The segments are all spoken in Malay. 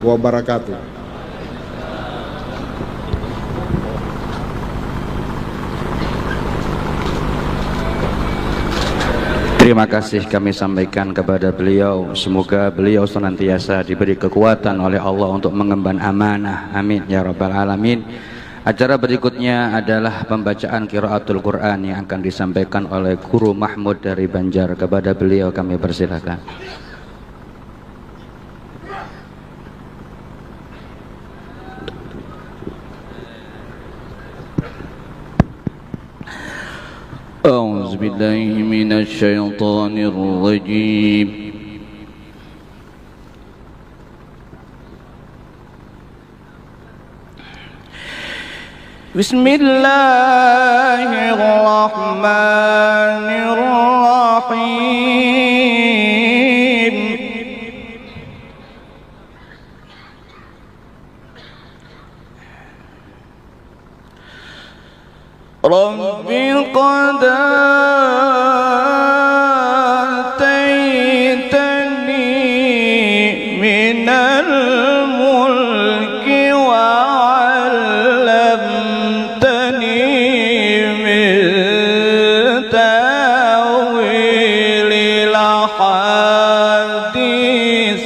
wabarakatuh. Terima kasih kami sampaikan kepada beliau. Semoga beliau senantiasa diberi kekuatan oleh Allah untuk mengemban amanah. Amin ya rabbal alamin. Acara berikutnya adalah pembacaan qiraatul Quran yang akan disampaikan oleh Guru Mahmud dari Banjar. Kepada beliau kami persilakan. أعوذ بالله من الشيطان الرجيم. بسم الله الرحمن الرحيم. رب قد آتيتني من الملك وعلمتني من تأويل الأحاديث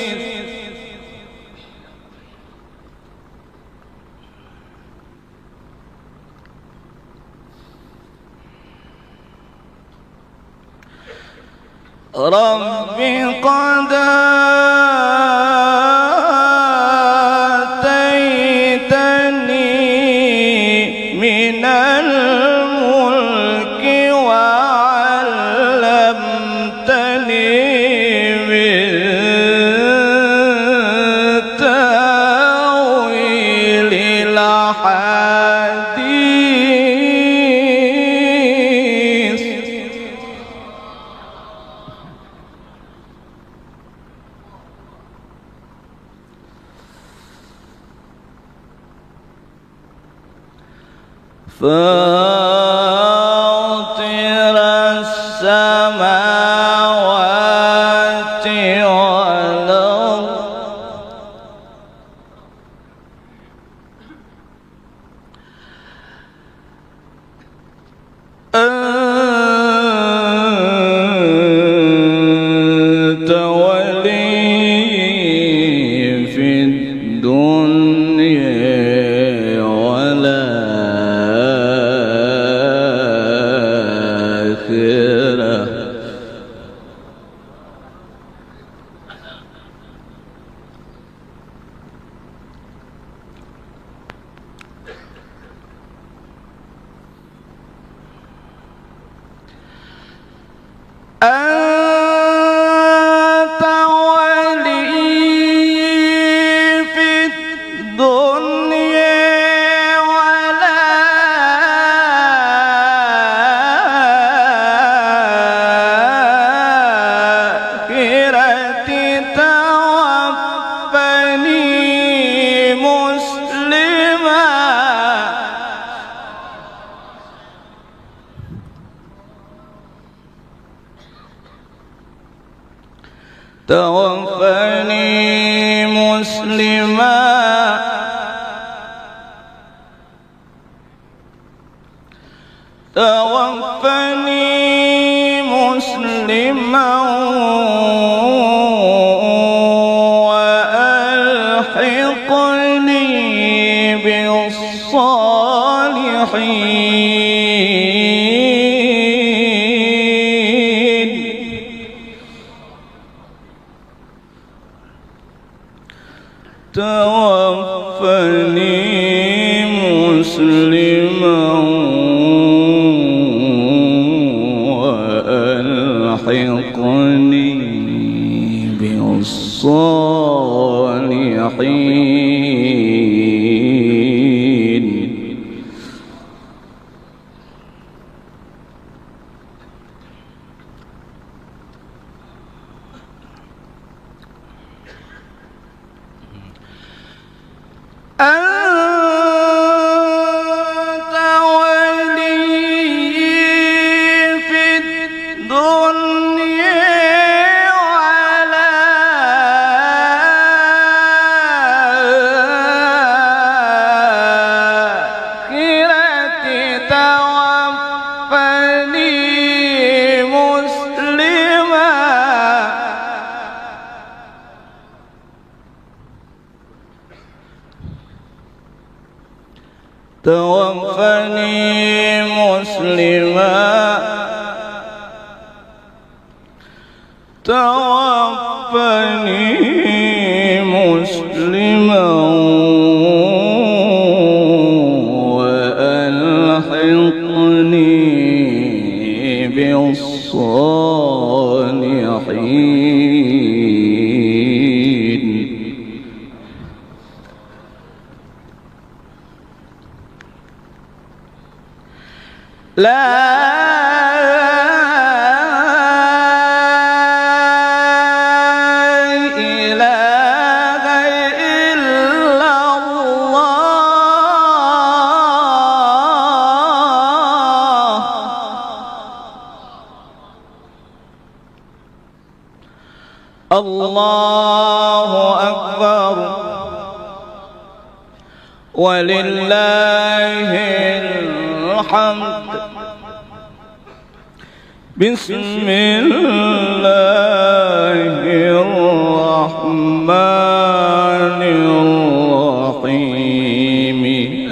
رب قد آتيتني من الملك وعلمتني من تأويل الأحاديث فاطر السماوات والأرض أنت ولي في الدنيا أنت ولي في الدنيا والآخرة توفني مسلما توفني مسلما توفني مسلما وألحقني بالصالحين توفني مسلما وألحقني بالصالحين أنت ولي في الدنيا ولا توفني مسلما توفني مسلما وألحقني بالصالحين. لا إله إلا الله الله أكبر ولله الحمد. بسم الله الرحمن الرحيم.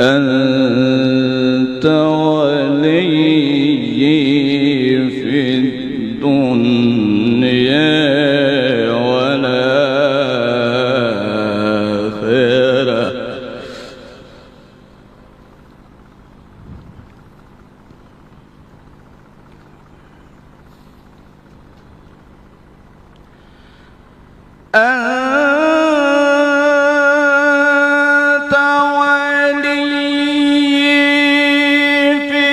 أنت ولي في الدنيا والآخرة. أنت ولي في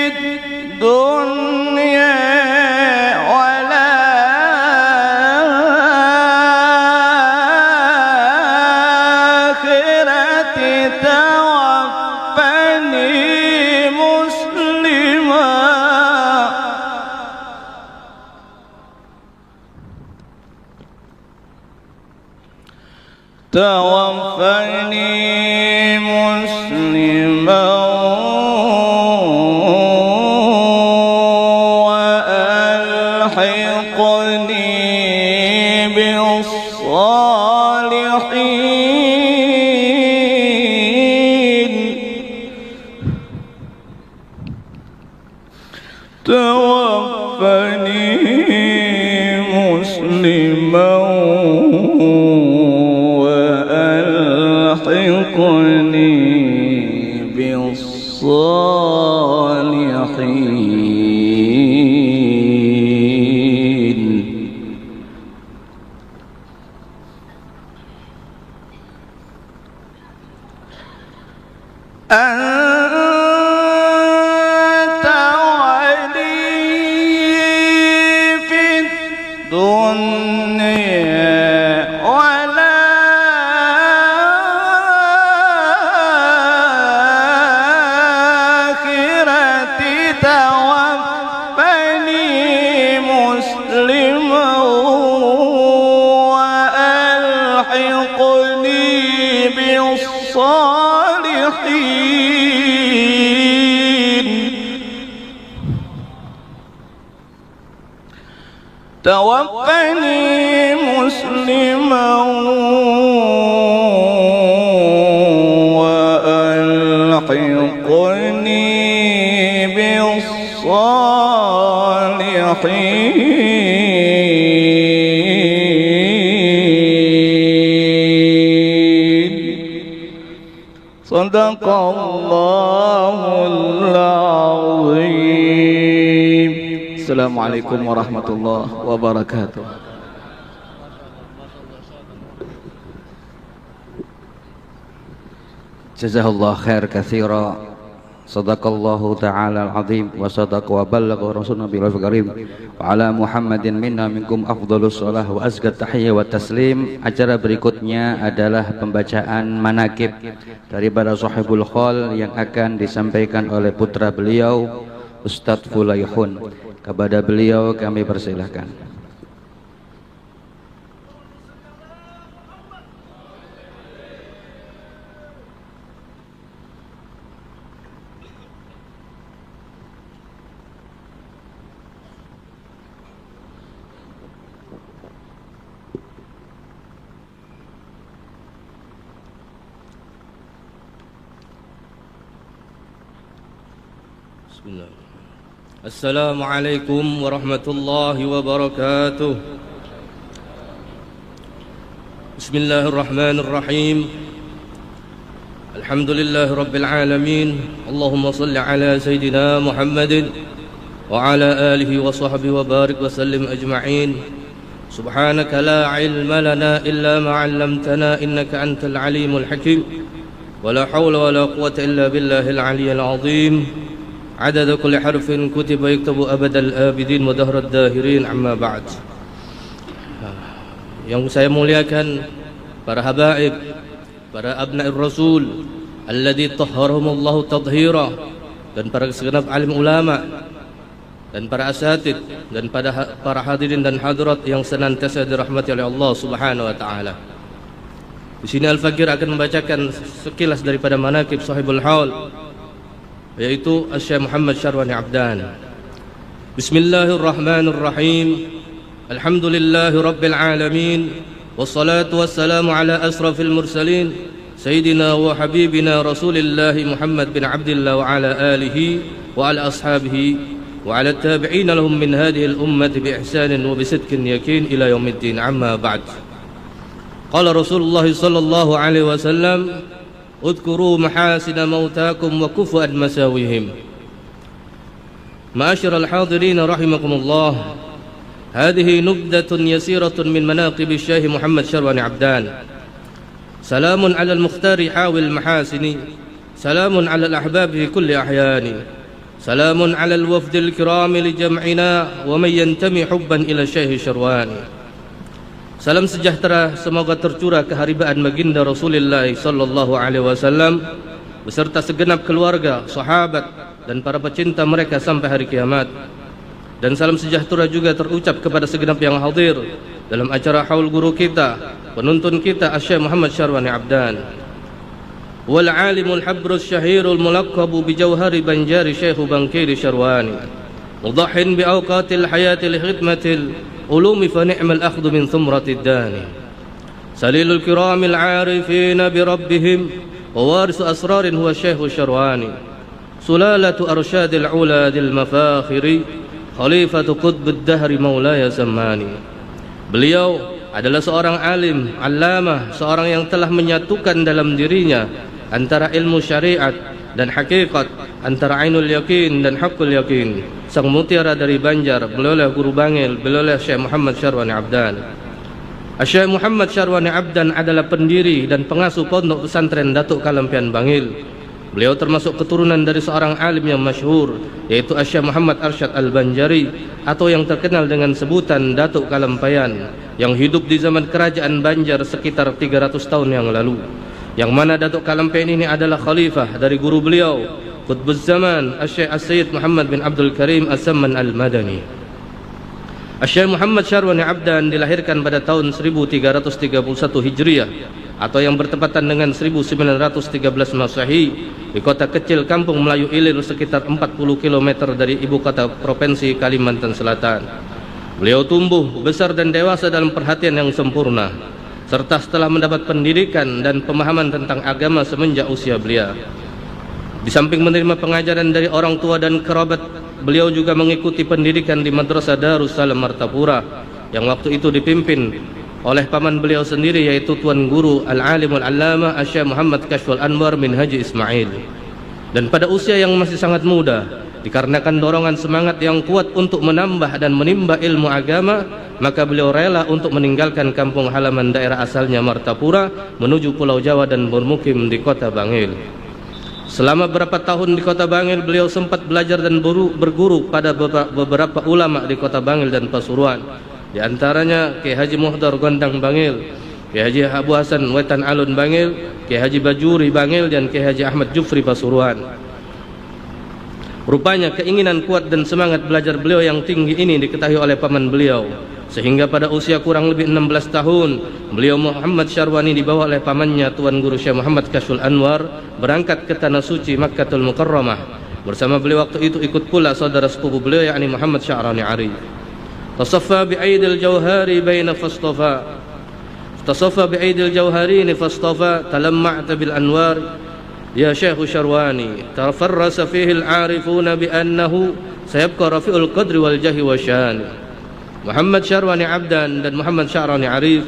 الدنيا والآخرة. توفني مسلما توفني مسلما وألحقني بالصالحين. توفني مسلما وألحقني بالصالحين. أنت ولي في الدنيا والآخرة. توفني مسلما وألحقني بالصالحين. توفني مسلما وألحقني بالصالحين. صدق الله العظيم. السلام عليكم ورحمة الله وبركاته. Jazakallah khair katsira. Sadaqallahu ta'ala al-azim wa sadaqa wa ballagha rasuluna bil karim wa ala Muhammadin minna minkum afdhalus shalah wa azka tahiyya wa taslim. Acara berikutnya adalah pembacaan manaqib daripada sahibul khol yang akan disampaikan oleh putra beliau Ustadz Fulayhun. Kepada beliau kami persilahkan. Bismillah. Assalamualaikum warahmatullahi wabarakatuh. Bismillahirrahmanirrahim. Alhamdulillahi rabbil alamin. Allahumma salli ala Sayyidina Muhammadin wa ala alihi wa sahbihi wa barik wa sallim ajma'in. Subhanaka la ilma lana illa ma 'allamtana innaka antal alimul hakim. Wa la hawla wa la quwwata illa billahil aliyyil azim. Adada kulli harfin kutiba yaktubu abadal abidin wa dahrad dahirin, amma ba'd. Yang saya muliakan para habaib, para abna'ir rasul alladzi tahharahumullahu tadhhira, dan para segenap alim ulama dan para asatid dan para hadirin dan hadirat yang senantiasa dirahmati oleh Allah Subhanahu wa taala. Di sini Al-Fakir akan membacakan sekilas daripada manaqib sahibul haul, yaitu Syekh Muhammad Syarwani Abdan. Bismillahirrahmanirrahim. Alhamdulillahi rabbil alamin. Wassalatu wassalamu ala asrafil mursalin Sayyidina wa habibina Rasulillahi Muhammad bin Abdillah wa ala alihi wa ala ashabihi wa ala tabi'ina lahum min hadhihi al-ummati bi ihsanin wa bi sidqin yakin ila yaumiddin, amma ba'd. Qala Rasulullah sallallahu alaihi wasallam, udhkuru mahasina mautakum wa kufu an masawihim. Ma'asyiral hadirin rahimakumullah. Hadhihi nubdatun yasiratun min manaqib Syekh Muhammad Syarwani Abdan. Salamun 'ala al-mukhtari hawil mahasini. Salamun 'ala al-ahbab fi kulli ahyani. Salamun 'ala al-wafd al-kiram li jam'ina wa man yantami hubban ila Syekh Syarwani. Salam sejahtera semoga tercurah keharibaan baginda Rasulullah sallallahu alaihi wasallam beserta segenap keluarga, sahabat dan para pecinta mereka sampai hari kiamat. Dan salam sejahtera juga terucap kepada segenap yang hadir dalam acara haul guru kita, penuntun kita Syekh Muhammad Syarwani Abdan. Wal alimul habrus syahirul mulaqabu bi jauhari banjari Syekh Bangkiri Syarwani. Mudahhin bi awqatil hayati li khidmatil ulumi fa ni'mal akhdhu min thumratid dani. Salilul kiramil arifina bi rabbihim wa warisu asrarin huwa Syekh Syarwani. Sulalatu arsyadil uladil mafakhiri Khalifatu Qutbud Dahri Maulaya Sammani. Beliau adalah seorang alim, allamah, seorang yang telah menyatukan dalam dirinya antara ilmu syariat dan hakikat, antara ainul yakin dan hakul yakin. Sang mutiara dari Banjar, beliau guru bangil, beliau Syekh Muhammad Syarwani Abdan. Syekh Muhammad Syarwani Abdan adalah pendiri dan pengasuh pondok pesantren Datuk Kalampian Bangil. Beliau termasuk keturunan dari seorang alim yang masyhur, yaitu Syekh Muhammad Arsyad Al-Banjari, atau yang terkenal dengan sebutan Datuk Kalampayan, yang hidup di zaman kerajaan Banjar sekitar 300 tahun yang lalu, yang mana Datuk Kalampayan ini adalah khalifah dari guru beliau Qutbuz Zaman Syekh As-Sayyid Muhammad bin Abdul Karim As-Samman Al-Madani. Syekh Muhammad Syarwani Abdan dilahirkan pada tahun 1331 Hijriah, atau yang bertepatan dengan 1913 Masehi, di kota kecil Kampung Melayu Ilir sekitar 40 km dari ibu kota provinsi Kalimantan Selatan. Beliau tumbuh, besar dan dewasa dalam perhatian yang sempurna, serta setelah mendapat pendidikan dan pemahaman tentang agama semenjak usia belia. Di samping menerima pengajaran dari orang tua dan kerabat, beliau juga mengikuti pendidikan di Madrasah Darussalam Martapura, yang waktu itu dipimpin oleh paman beliau sendiri, yaitu Tuan Guru Al-Alimul Allamah Syekh Muhammad Kashful Anwar bin Haji Ismail. Dan pada usia yang masih sangat muda, dikarenakan dorongan semangat yang kuat untuk menambah dan menimba ilmu agama, maka beliau rela untuk meninggalkan kampung halaman daerah asalnya Martapura menuju Pulau Jawa dan bermukim di kota Bangil. Selama beberapa tahun di kota Bangil, beliau sempat belajar dan berguru pada beberapa ulama di kota Bangil dan Pasuruan. Di antaranya Kiai Haji Muhdar Gondang Bangil, Kiai Haji Abu Hasan Wetan Alun Bangil, Kiai Haji Bajuri Bangil, dan Kiai Haji Ahmad Jufri Pasuruan. Rupanya keinginan kuat dan semangat belajar beliau yang tinggi ini diketahui oleh paman beliau, sehingga pada usia kurang lebih 16 tahun, beliau Muhammad Syarwani dibawa oleh pamannya Tuan Guru Syekh Muhammad Kashful Anwar berangkat ke tanah suci Makkatul Mukarramah. Bersama beliau waktu itu ikut pula saudara sepupu beliau, yakni Muhammad Sya'rani Arif. Tasaffa bi'aidil jawhari baina fastafa Tasaffa bi'aidil jawharini fastafa talamma'ta bil anwar يا شيخ شرواني تفرس فيه العارفون بأنه سيبقى رفيع القدر والجاه والشان. Muhammad Syarwani Abdan dan Muhammad Syarwani Arif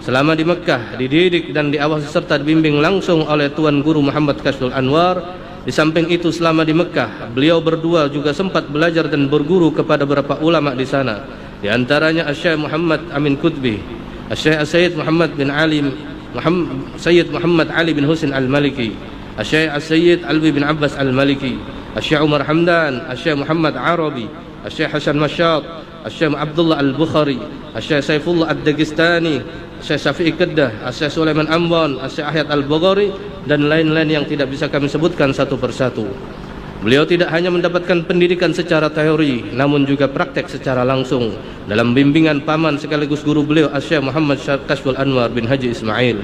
selama di Mekah dididik dan diawasi serta dibimbing langsung oleh Tuan Guru Muhammad Kashful Anwar. Di samping itu selama di Mekah beliau berdua juga sempat belajar dan berguru kepada beberapa ulama di sana, di antaranya Syekh Muhammad Amin Qutbi, Syekh Sayyid Muhammad bin Ali Sayyid Muhammad Ali bin Husain Al-Maliki, Syekh Sayyid Alwi bin Abbas Al-Maliki, Syekh Umar Hamdan, Syekh Muhammad Arabi, Syekh Hasan Masyad, Syekh Abdullah Al-Bukhari, Syekh Saifullah Ad-Dagestani, Syekh Syafi'i Keddah, Syekh Sulaiman Ambon, Syekh Ahyad Al-Bukhari, dan lain-lain yang tidak bisa kami sebutkan satu persatu. Beliau tidak hanya mendapatkan pendidikan secara teori, namun juga praktek secara langsung dalam bimbingan paman sekaligus guru beliau, Syekh Muhammad Kashful Anwar bin Haji Ismail.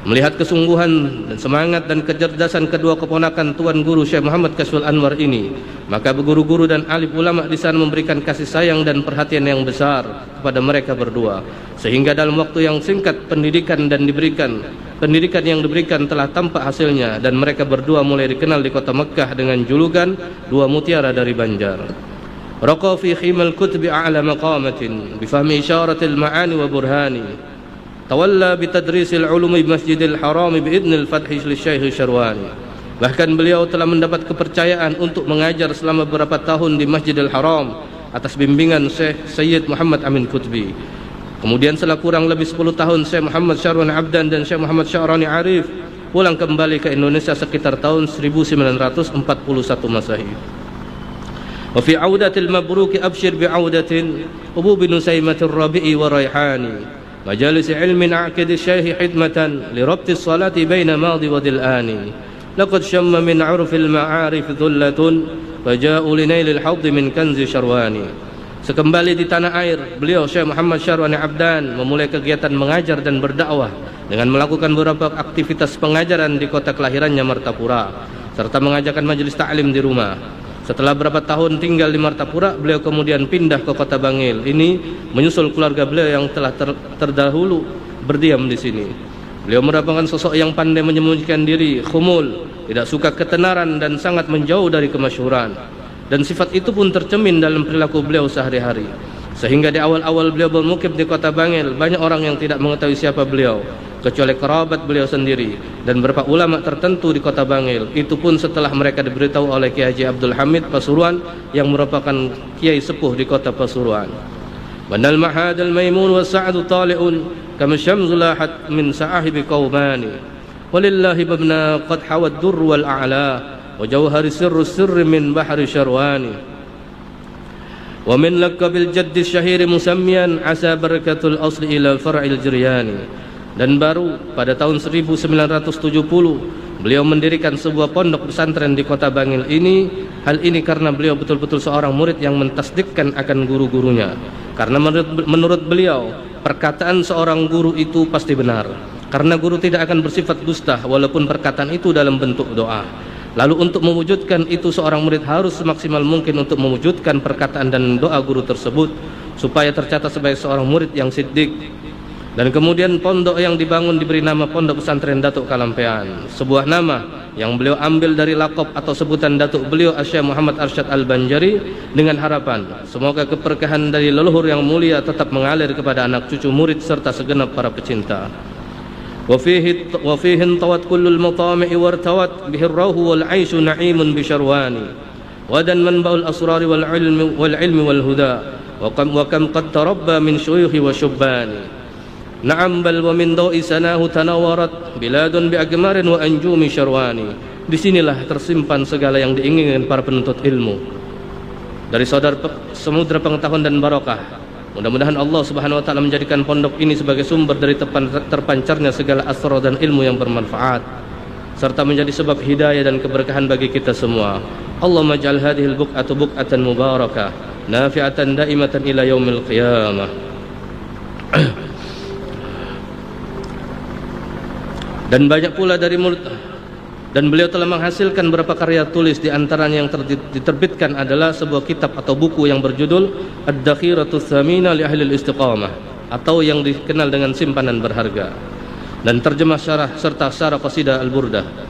Melihat kesungguhan dan semangat dan kecerdasan kedua keponakan Tuan Guru Syekh Muhammad Kashful Anwar ini, maka guru-guru dan alim ulama di sana memberikan kasih sayang dan perhatian yang besar kepada mereka berdua, sehingga dalam waktu yang singkat pendidikan yang diberikan telah tampak hasilnya, dan mereka berdua mulai dikenal di kota Mekkah dengan julukan dua mutiara dari Banjar. Raqa fi khimal kutbi a'la maqamatin bifahmi isyaratil ma'ani wa burhani. Tawalla bitadrisil ulumi Masjidil Haram biidnil fathi Syekh Syarwani. Bahkan beliau telah mendapat kepercayaan untuk mengajar selama beberapa tahun di Masjidil Haram atas bimbingan Syekh Sayyid Muhammad Amin Qutbi. Kemudian setelah kurang lebih 10 tahun Syekh Muhammad Syarwani Abdan dan Syekh Muhammad Syarwani Arif pulang kembali ke Indonesia sekitar tahun 1941 Masehi. Wa fi audatil mabruki abshir bi audatin ububi nusaimatir rabi'i wa raihani. Majalis ilmin a'qid syekh khidmatan li rabti salati baina madi wa dil'ani. Laqad shamma min 'urfil ma'arif dhullatun faja'u li nailil hadd min kanzi Syarwani. Sekembali di tanah air, beliau Syekh Muhammad Syarwani Abdan memulai kegiatan mengajar dan berdakwah dengan melakukan beberapa aktivitas pengajaran di kota kelahirannya Martapura, serta mengajarkan majelis ta'lim di rumah. Setelah beberapa tahun tinggal di Martapura, beliau kemudian pindah ke kota Bangil. Ini menyusul keluarga beliau yang telah terdahulu berdiam di sini. Beliau merupakan sosok yang pandai menyembunyikan diri, khumul, tidak suka ketenaran dan sangat menjauh dari kemasyhuran. Dan sifat itu pun tercermin dalam perilaku beliau sehari-hari. Sehingga di awal-awal beliau bermukim di kota Bangil, banyak orang yang tidak mengetahui siapa beliau, kecuali kerabat beliau sendiri dan beberapa ulama tertentu di kota Bangil. Itu pun setelah mereka diberitahu oleh Kiai Haji Abdul Hamid Pasuruan yang merupakan kiai sepuh di kota Pasuruan. Banal mahad al-maimun wa sa'adu tali'un kama syamsu lahat min sa'ahibi qaumani. Walillahi babna qad hawad durr wal a'la wa jawhari sirru sirri min bahri Syarwani. Wa min laqabil jaddi syahiri musammian asa barakatul asli ila far'il jiryani. Dan baru pada tahun 1970 beliau mendirikan sebuah pondok pesantren di kota Bangil ini. Hal ini karena beliau betul-betul seorang murid yang mentasdikkan akan guru-gurunya. Karena menurut beliau perkataan seorang guru itu pasti benar, karena guru tidak akan bersifat dusta walaupun perkataan itu dalam bentuk doa. Lalu untuk mewujudkan itu seorang murid harus semaksimal mungkin untuk mewujudkan perkataan dan doa guru tersebut supaya tercatat sebagai seorang murid yang siddiq. Dan kemudian pondok yang dibangun diberi nama Pondok Pesantren Datuk Kalampean, sebuah nama yang beliau ambil dari lakop atau sebutan datuk beliau Syekh Muhammad Arsyad Al-Banjari, dengan harapan semoga keberkahan dari leluhur yang mulia tetap mengalir kepada anak cucu murid serta segenap para pecinta. وفيه انطوت كل المطامع وارتوت به الروح والعيش نعيم بشرواني ودا منبع الأسرار والعلم والهدى وكم قد تربى من شيوخ وشبان نعم بل ومن ضوء سناه تنورت بلاد بأقمار وأنجوم شرواني. Disinilah tersimpan segala yang diinginkan para penuntut ilmu dari samudra pengetahuan dan barokah. Mudah-mudahan Allah Subhanahu wa taala menjadikan pondok ini sebagai sumber dari terpancarnya segala asrar dan ilmu yang bermanfaat, serta menjadi sebab hidayah dan keberkahan bagi kita semua. Allahumma ja'al hadhil buq'atu buq'atan mubarakah nafi'atan daimatan ila yaumil qiyamah. Dan banyak pula dari murid, dan beliau telah menghasilkan beberapa karya tulis, di antaranya yang diterbitkan adalah sebuah kitab atau buku yang berjudul Ad-Dakhiratus Thamina li Ahlil Istiqamah, atau yang dikenal dengan simpanan berharga, dan terjemah syarah serta syarah qasidah Al-Burdah.